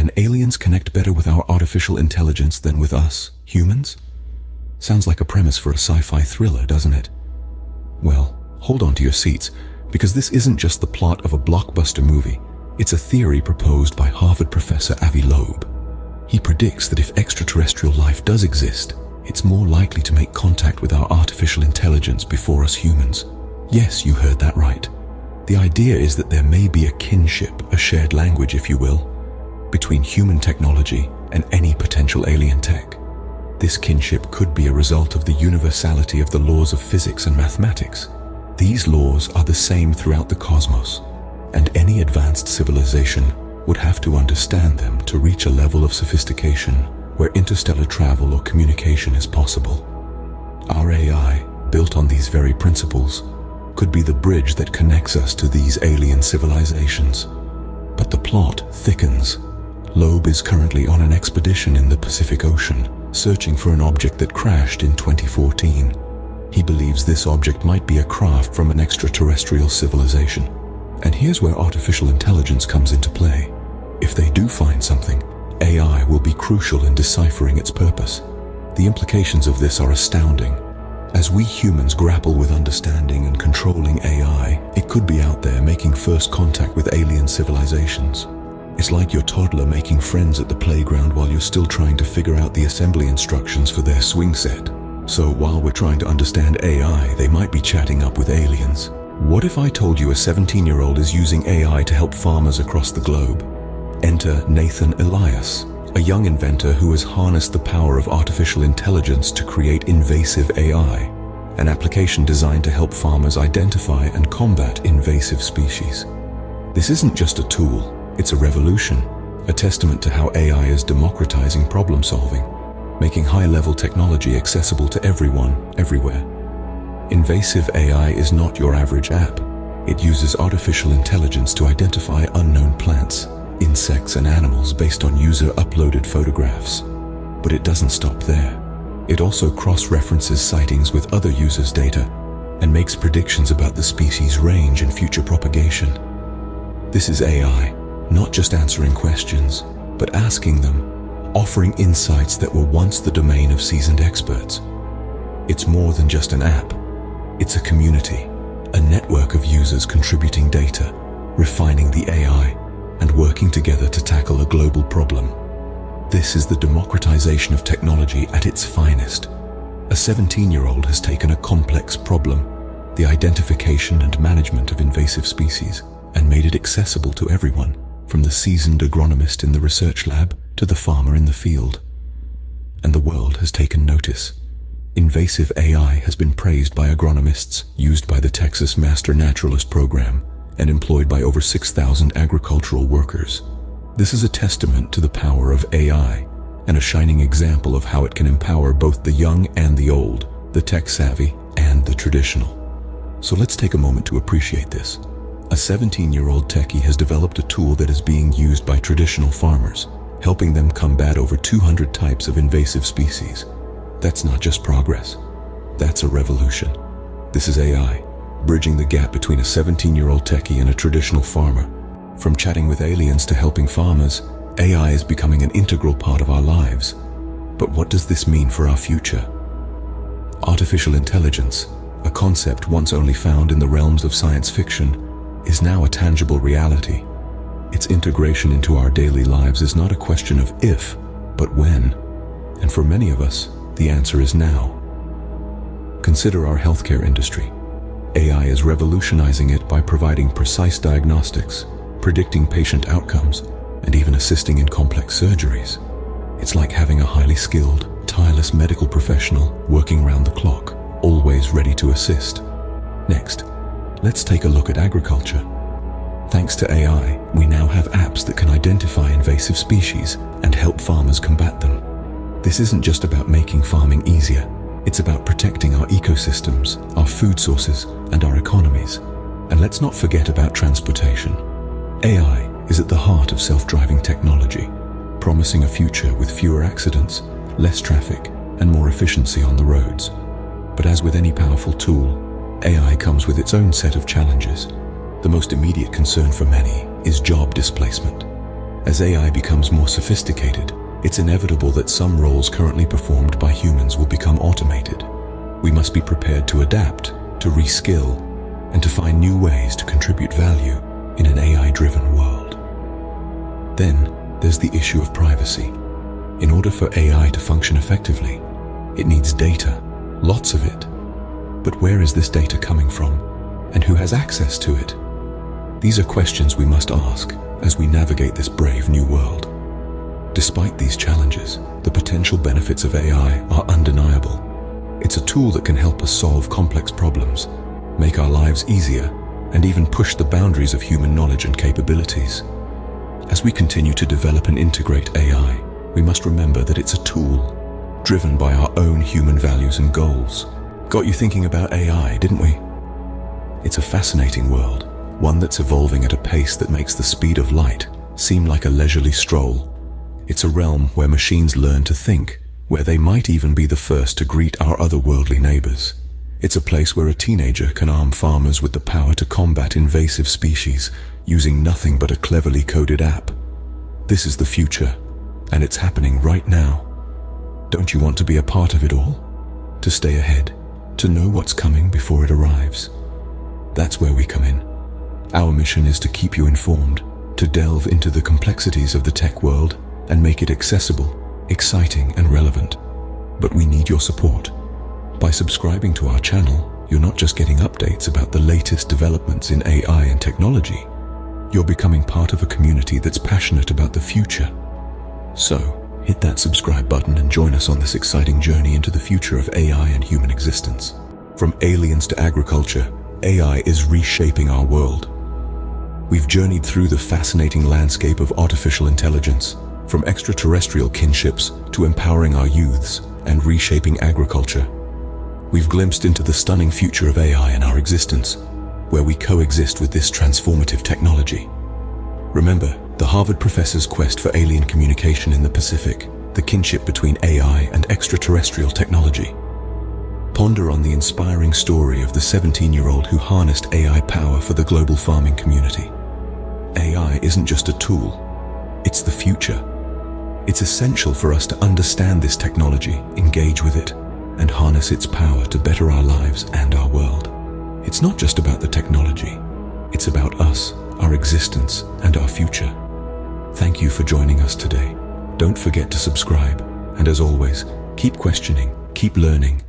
Can aliens connect better with our artificial intelligence than with us, humans? Sounds like a premise for a sci-fi thriller, doesn't it? Well, hold on to your seats, because this isn't just the plot of a blockbuster movie. It's a theory proposed by Harvard professor Avi Loeb. He predicts that if extraterrestrial life does exist, it's more likely to make contact with our artificial intelligence before us humans. Yes, you heard that right. The idea is that there may be a kinship, a shared language, if you will, between human technology and any potential alien tech. This kinship could be a result of the universality of the laws of physics and mathematics. These laws are the same throughout the cosmos, and any advanced civilization would have to understand them to reach a level of sophistication where interstellar travel or communication is possible. Our AI, built on these very principles, could be the bridge that connects us to these alien civilizations. But the plot thickens. Loeb is currently on an expedition in the Pacific Ocean, searching for an object that crashed in 2014. He believes this object might be a craft from an extraterrestrial civilization. And here's where artificial intelligence comes into play. If they do find something, AI will be crucial in deciphering its purpose. The implications of this are astounding. As we humans grapple with understanding and controlling AI, it could be out there making first contact with alien civilizations. It's like your toddler making friends at the playground while you're still trying to figure out the assembly instructions for their swing set. So while we're trying to understand AI, they might be chatting up with aliens. What if I told you a 17-year-old is using AI to help farmers across the globe? Enter Nathan Elias, a young inventor who has harnessed the power of artificial intelligence to create invasive AI, an application designed to help farmers identify and combat invasive species. This isn't just a tool, it's a revolution, a testament to how AI is democratizing problem solving, making high-level technology accessible to everyone, everywhere. Invasive AI is not your average app. It uses artificial intelligence to identify unknown plants, insects and animals based on user-uploaded photographs. But it doesn't stop there. It also cross-references sightings with other users' data and makes predictions about the species' range and future propagation. This is AI, not just answering questions, but asking them, offering insights that were once the domain of seasoned experts. It's more than just an app. It's a community, a network of users contributing data, refining the AI, and working together to tackle a global problem. This is the democratization of technology at its finest. A 17-year-old has taken a complex problem, the identification and management of invasive species, and made it accessible to everyone, from the seasoned agronomist in the research lab to the farmer in the field. And the world has taken notice. Invasive AI has been praised by agronomists, used by the Texas Master Naturalist Program, and employed by over 6,000 agricultural workers. This is a testament to the power of AI, and a shining example of how it can empower both the young and the old, the tech-savvy and the traditional. So let's take a moment to appreciate this. A 17-year-old techie has developed a tool that is being used by traditional farmers, helping them combat over 200 types of invasive species. That's not just progress. That's a revolution. This is AI, bridging the gap between a 17-year-old techie and a traditional farmer. From chatting with aliens to helping farmers, AI is becoming an integral part of our lives. But what does this mean for our future? Artificial intelligence, a concept once only found in the realms of science fiction, is now a tangible reality. Its integration into our daily lives is not a question of if, but when. And for many of us, the answer is now. Consider our healthcare industry. AI is revolutionizing it by providing precise diagnostics, predicting patient outcomes, and even assisting in complex surgeries. It's like having a highly skilled, tireless medical professional working round the clock, always ready to assist. Next, let's take a look at agriculture. Thanks to AI, we now have apps that can identify invasive species and help farmers combat them. This isn't just about making farming easier. It's about protecting our ecosystems, our food sources, and our economies. And let's not forget about transportation. AI is at the heart of self-driving technology, promising a future with fewer accidents, less traffic, and more efficiency on the roads. But as with any powerful tool, AI comes with its own set of challenges. The most immediate concern for many is job displacement. As AI becomes more sophisticated, it's inevitable that some roles currently performed by humans will become automated. We must be prepared to adapt, to reskill, and to find new ways to contribute value in an AI-driven world. Then, there's the issue of privacy. In order for AI to function effectively, it needs data, lots of it. But where is this data coming from, and who has access to it? These are questions we must ask as we navigate this brave new world. Despite these challenges, the potential benefits of AI are undeniable. It's a tool that can help us solve complex problems, make our lives easier, and even push the boundaries of human knowledge and capabilities. As we continue to develop and integrate AI, we must remember that it's a tool, driven by our own human values and goals. Got you thinking about AI, didn't we? It's a fascinating world, one that's evolving at a pace that makes the speed of light seem like a leisurely stroll. It's a realm where machines learn to think, where they might even be the first to greet our otherworldly neighbors. It's a place where a teenager can arm farmers with the power to combat invasive species using nothing but a cleverly coded app. This is the future, and it's happening right now. Don't you want to be a part of it all? To stay ahead, to know what's coming before it arrives? That's where we come in. Our mission is to keep you informed, to delve into the complexities of the tech world and make it accessible, exciting, and relevant. But we need your support. By subscribing to our channel, you're not just getting updates about the latest developments in AI and technology. You're becoming part of a community that's passionate about the future. So, hit that subscribe button and join us on this exciting journey into the future of AI and human existence. From aliens to agriculture, AI is reshaping our world. We've journeyed through the fascinating landscape of artificial intelligence, from extraterrestrial kinships to empowering our youths and reshaping agriculture. We've glimpsed into the stunning future of AI and our existence, where we coexist with this transformative technology. Remember, the Harvard professor's quest for alien communication in the Pacific, the kinship between AI and extraterrestrial technology. Ponder on the inspiring story of the 17-year-old who harnessed AI power for the global farming community. AI isn't just a tool, it's the future. It's essential for us to understand this technology, engage with it, and harness its power to better our lives and our world. It's not just about the technology, it's about us, our existence, and our future. Thank you for joining us today. Don't forget to subscribe, and as always, keep questioning, keep learning,